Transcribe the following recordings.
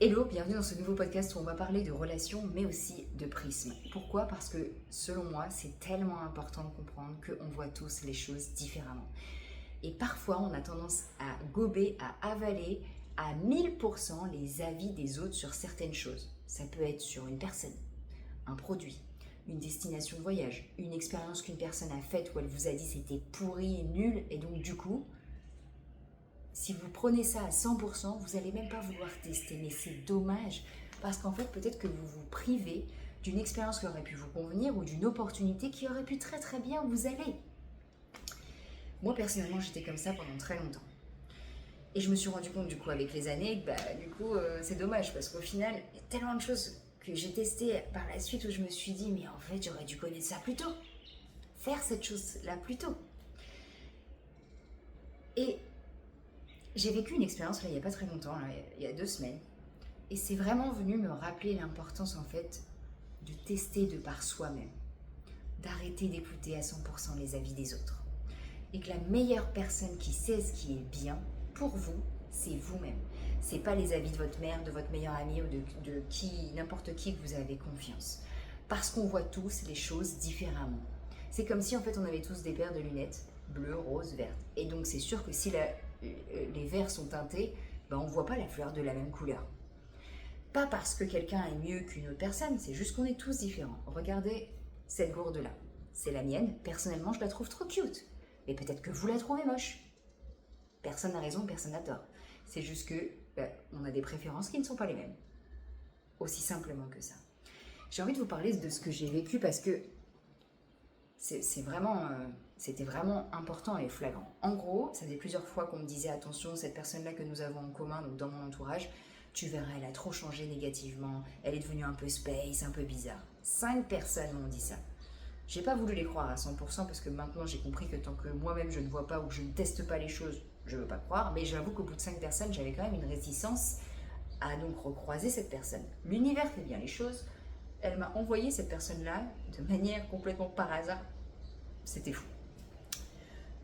Hello, bienvenue dans ce nouveau podcast où on va parler de relations mais aussi de prisme. Pourquoi? Parce que selon moi, c'est tellement important de comprendre qu'on voit tous les choses différemment. Et parfois, on a tendance à gober, à avaler à 1000% les avis des autres sur certaines choses. Ça peut être sur une personne, un produit, une destination de voyage, une expérience qu'une personne a faite où elle vous a dit c'était pourri, nul, et donc du coup, si vous prenez ça à 100%, vous n'allez même pas vouloir tester. Mais c'est dommage parce qu'en fait, peut-être que vous vous privez d'une expérience qui aurait pu vous convenir ou d'une opportunité qui aurait pu très très bien vous aller. Moi, personnellement, j'étais comme ça pendant très longtemps. Et je me suis rendu compte du coup avec les années que c'est dommage parce qu'au final, il y a tellement de choses que j'ai testées par la suite où je me suis dit mais en fait, j'aurais dû connaître ça plus tôt. Faire cette chose-là plus tôt. Et j'ai vécu une expérience là il n'y a pas très longtemps, là, il y a 2 semaines, et c'est vraiment venu me rappeler l'importance en fait de tester de par soi-même, d'arrêter d'écouter à 100% les avis des autres. Et que la meilleure personne qui sait ce qui est bien pour vous, c'est vous-même. C'est pas les avis de votre mère, de votre meilleur ami ou de qui, n'importe qui que vous avez confiance. Parce qu'on voit tous les choses différemment. C'est comme si en fait on avait tous des paires de lunettes bleues, roses, vertes. Et donc c'est sûr que si les verres sont teintés, on ne voit pas la fleur de la même couleur. Pas parce que quelqu'un est mieux qu'une autre personne, c'est juste qu'on est tous différents. Regardez cette gourde-là. C'est la mienne. Personnellement, je la trouve trop cute. Mais peut-être que vous la trouvez moche. Personne n'a raison, personne n'a tort. C'est juste que on a des préférences qui ne sont pas les mêmes. Aussi simplement que ça. J'ai envie de vous parler de ce que j'ai vécu parce que c'était vraiment important et flagrant. En gros, ça faisait plusieurs fois qu'on me disait attention, cette personne-là que nous avons en commun, donc dans mon entourage, tu verras, elle a trop changé négativement, elle est devenue un peu space, un peu bizarre. 5 personnes m'ont dit ça. J'ai pas voulu les croire à 100% parce que maintenant j'ai compris que tant que moi-même je ne vois pas ou que je ne teste pas les choses, je veux pas croire, mais j'avoue qu'au bout de 5 personnes, j'avais quand même une réticence à donc recroiser cette personne. L'univers fait bien les choses. Elle m'a envoyé cette personne-là de manière complètement par hasard. C'était fou.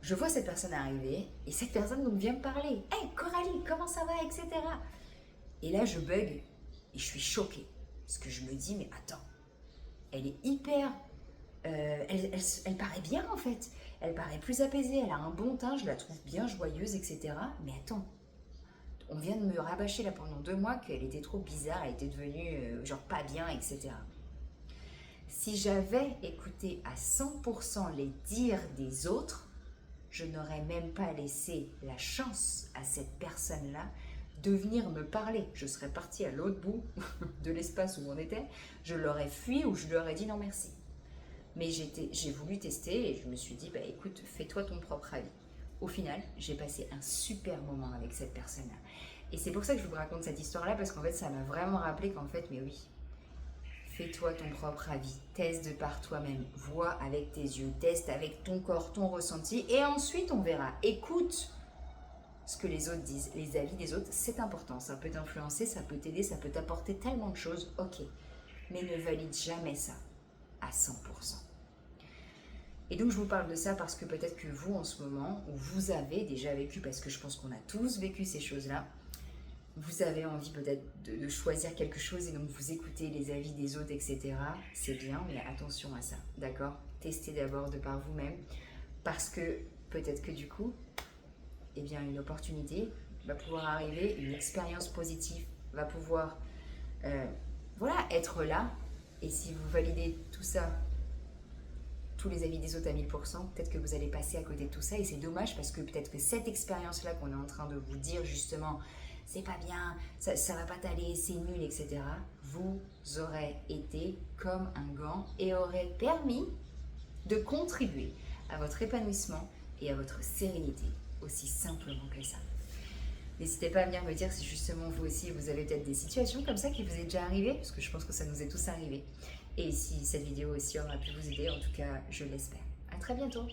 Je vois cette personne arriver et cette personne donc vient me parler. Hey Coralie, comment ça va, etc. Et là je bug et je suis choquée. Parce que je me dis, mais attends, elle est hyper... elle paraît bien en fait. Elle paraît plus apaisée, elle a un bon teint, je la trouve bien joyeuse, etc. Mais attends, on vient de me rabâcher là pendant 2 mois qu'elle était trop bizarre, elle était devenue genre pas bien, etc. Si j'avais écouté à 100% les dires des autres, je n'aurais même pas laissé la chance à cette personne-là de venir me parler. Je serais partie à l'autre bout de l'espace où on était, je l'aurais fui ou je lui aurais dit non merci. Mais j'ai voulu tester et je me suis dit, écoute, fais-toi ton propre avis. Au final, j'ai passé un super moment avec cette personne-là. Et c'est pour ça que je vous raconte cette histoire-là, parce qu'en fait, ça m'a vraiment rappelé qu'en fait, mais oui, fais-toi ton propre avis, teste de par toi-même, vois avec tes yeux, teste avec ton corps, ton ressenti, et ensuite on verra. Écoute ce que les autres disent, les avis des autres, c'est important, ça peut t'influencer, ça peut t'aider, ça peut t'apporter tellement de choses, ok, mais ne valide jamais ça à 100%. Et donc je vous parle de ça parce que peut-être que vous en ce moment, ou vous avez déjà vécu, parce que je pense qu'on a tous vécu ces choses-là, vous avez envie peut-être de choisir quelque chose et donc vous écoutez les avis des autres, etc. C'est bien, mais attention à ça, d'accord? Testez d'abord de par vous-même, parce que peut-être que du coup, une opportunité va pouvoir arriver, une expérience positive va pouvoir être là. Et si vous validez tout ça, tous les avis des autres à 1000%, peut-être que vous allez passer à côté de tout ça et c'est dommage parce que peut-être que cette expérience-là qu'on est en train de vous dire justement, c'est pas bien, ça va pas t'aller, c'est nul, etc., vous aurez été comme un gant et aurait permis de contribuer à votre épanouissement et à votre sérénité, aussi simplement que ça. N'hésitez pas à venir me dire si justement vous aussi vous avez peut-être des situations comme ça qui vous est déjà arrivé, parce que je pense que ça nous est tous arrivé. Et si cette vidéo aussi aura pu vous aider, en tout cas je l'espère. À très bientôt.